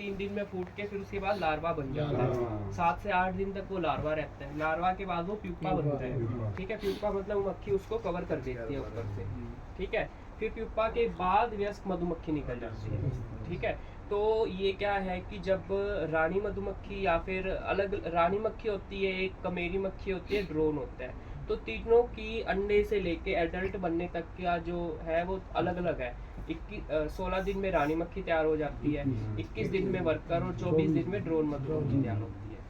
3 दिन में फूट के फिर उसके बाद लार्वा बन जाता है। 7 से 8 दिन तक वो लार्वा रहता है। लार्वा के बाद वो प्यूपा बनता है। ठीक है, प्यूपा मतलब मक्खी उसको कवर कर देती है ऊपर से। ठीक है, फिर प्यूपा के बाद वयस्क मधुमक्खी निकल जाती है। ठीक है, तो ये क्या है कि जब रानी मधुमक्खी या फिर अलग रानी मक्खी होती है, एक कमेरी मक्खी होती है, ड्रोन होता है, तो तीनों की अंडे से लेके एडल्ट बनने तक का जो है वो अलग अलग है। 16 दिन में रानी मक्खी तैयार हो जाती है, 21 दिन में वर्कर और 24 दिन में ड्रोन मधुमक्खी तैयार होती है।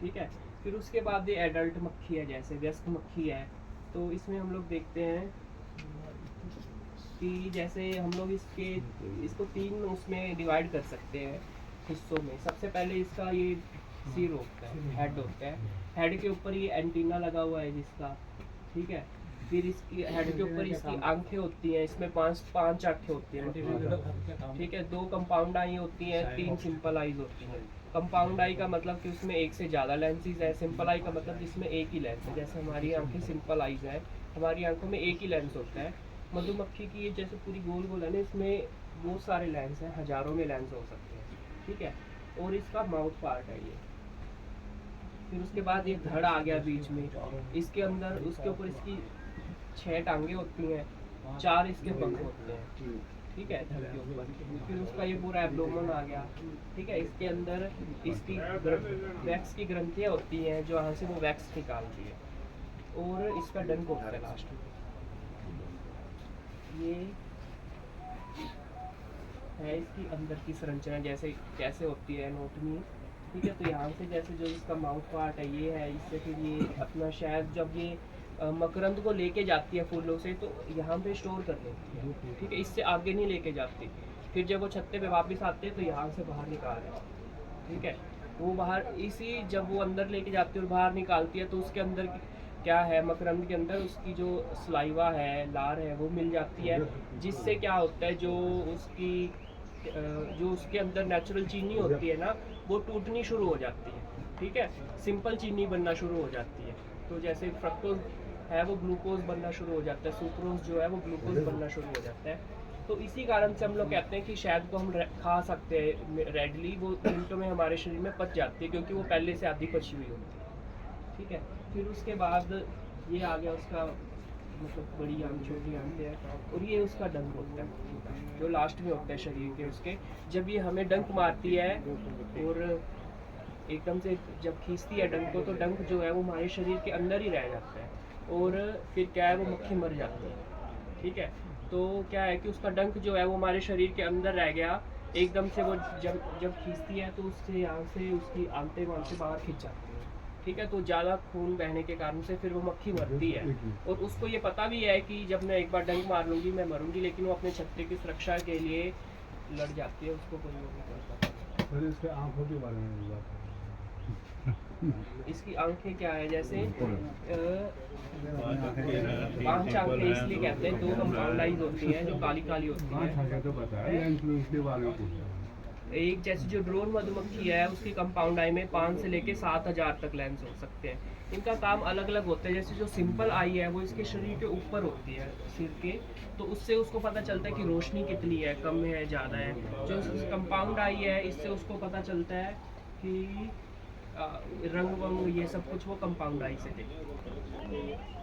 ठीक है, फिर उसके बाद ये एडल्ट मक्खी है, जैसे वयस्क मक्खी है। तो इसमें हम लोग देखते हैं कि जैसे हम लोग इसको 3 उसमें डिवाइड कर सकते हैं हिस्सों में। सबसे पहले इसका ये सिर होता है, हेड होता है। हेड के ऊपर ये एंटीना लगा हुआ है जिसका। ठीक है, फिर इसकी हेड के ऊपर इसकी आंखें होती हैं, इसमें पांच आंखें होती हैं। ठीक है, 2 कंपाउंड आई होती हैं, 3 सिंपल आईज होती हैं। कंपाउंड आई का मतलब कि उसमें एक से ज़्यादा लेंसेज है। सिंपल आई का मतलब जिसमें एक ही लेंस है। जैसे हमारी आंखें सिंपल आईज है, हमारी आंखों में एक ही लेंस होता है। मधुमक्खी की ये जैसे पूरी गोल गोल है ना, इसमें बहुत सारे लेंस हैं, हजारों में लेंस हो सकते हैं। ठीक है, और इसका माउथ पार्ट है ये। फिर उसके बाद एक धड़ आ गया बीच में, इसके अंदर उसके ऊपर इसकी 6 टांगे होती हैं, 4 इसके पंख होते हैं। ठीक है, धड़ के ऊपर फिर उसका ये पूरा एब्डोमेन आ गया। ठीक है, इसके अंदर इसकी वैक्स की ग्रंथियाँ होती हैं जो यहाँ से वो वैक्स निकालती है, और इसका डंक होता है लास्ट में। ये है इसकी अंदर की संरचना, जैसे कैसे होती है एनाटॉमी। ठीक है, तो यहाँ से जैसे जो इसका माउथ पार्ट है ये है, इससे फिर ये अपना शहद जब ये मकरंद को लेके जाती है फूलों से, तो यहाँ पे स्टोर कर लेती है। ठीक है, इससे आगे नहीं लेके जाती। फिर जब वो छत्ते पे वापस आते हैं तो यहाँ से बाहर निकाल देती है। ठीक है, वो बाहर इसी जब वो अंदर लेके जाती है और बाहर निकालती है, तो उसके अंदर क्या है, मकरंद के अंदर उसकी जो सलाइवा है, लार है, वो मिल जाती है। जिससे क्या होता है, जो उसके अंदर नेचुरल चीनी होती है ना, वो टूटनी शुरू हो जाती है। ठीक है, सिंपल चीनी बनना शुरू हो जाती है। तो जैसे फ्रक्टोज है वो ग्लूकोज बनना शुरू हो जाता है, सुक्रोज जो है वो ग्लूकोज बनना शुरू हो जाता है। तो इसी कारण से हम लोग कहते हैं कि शहद को हम खा सकते हैं रेडली, वो मिनटों में हमारे शरीर में पच जाती है, क्योंकि वो पहले से आधी पची हुई होती है। ठीक है, फिर उसके बाद ये आ गया उसका मतलब बड़ी आंख, छोटी आंख है, और ये उसका डंक होता है जो लास्ट में होता है शरीर के उसके। जब ये हमें डंक मारती है और एकदम से जब खींचती है डंक को, तो डंक जो है वो हमारे शरीर के अंदर ही रह जाता है, और फिर क्या है, वो मक्खी मर जाती है। ठीक है, तो क्या है कि उसका डंक जो है वो हमारे शरीर के अंदर रह गया, एकदम से वो जब खींचती है तो उससे यहाँ से उसकी आंतें वांतें बाहर खींच जाती है। ठीक है, तो ज़्यादा खून बहने के कारण से फिर वो मक्खी मरती है, और उसको ये पता भी है कि जब मैं एक बार डंक मार लूँगी मैं मरूंगी, लेकिन वो अपने छत्ते की सुरक्षा के लिए लड़ जाती है, उसको कोई वो नहीं कर पाता। फिर इसके आँखों के बारे में बात है। इसकी आंखें क्या है, जैसे 5 आंखें इसलिए कहते हैं, 2 कंपाउंड आईज होती हैं जो काली काली होती हैं। तो बताया इन्फ्लुएंस के बारे में पूछा। एक जैसे जो ड्रोन मधुमक्खी है उसकी कंपाउंड आई में 5 से लेके 7,000 तक लेंस हो सकते हैं। इनका काम अलग अलग होता है। जैसे जो सिंपल आई है वो इसके शरीर के ऊपर होती है, सिर के, तो उससे उसको पता चलता है कि रोशनी कितनी है, कम है, ज़्यादा है। जो कंपाउंड आई है इससे उसको पता चलता है कि रंग वंग ये सब कुछ वो कंपाउंड आई से देखते हैं।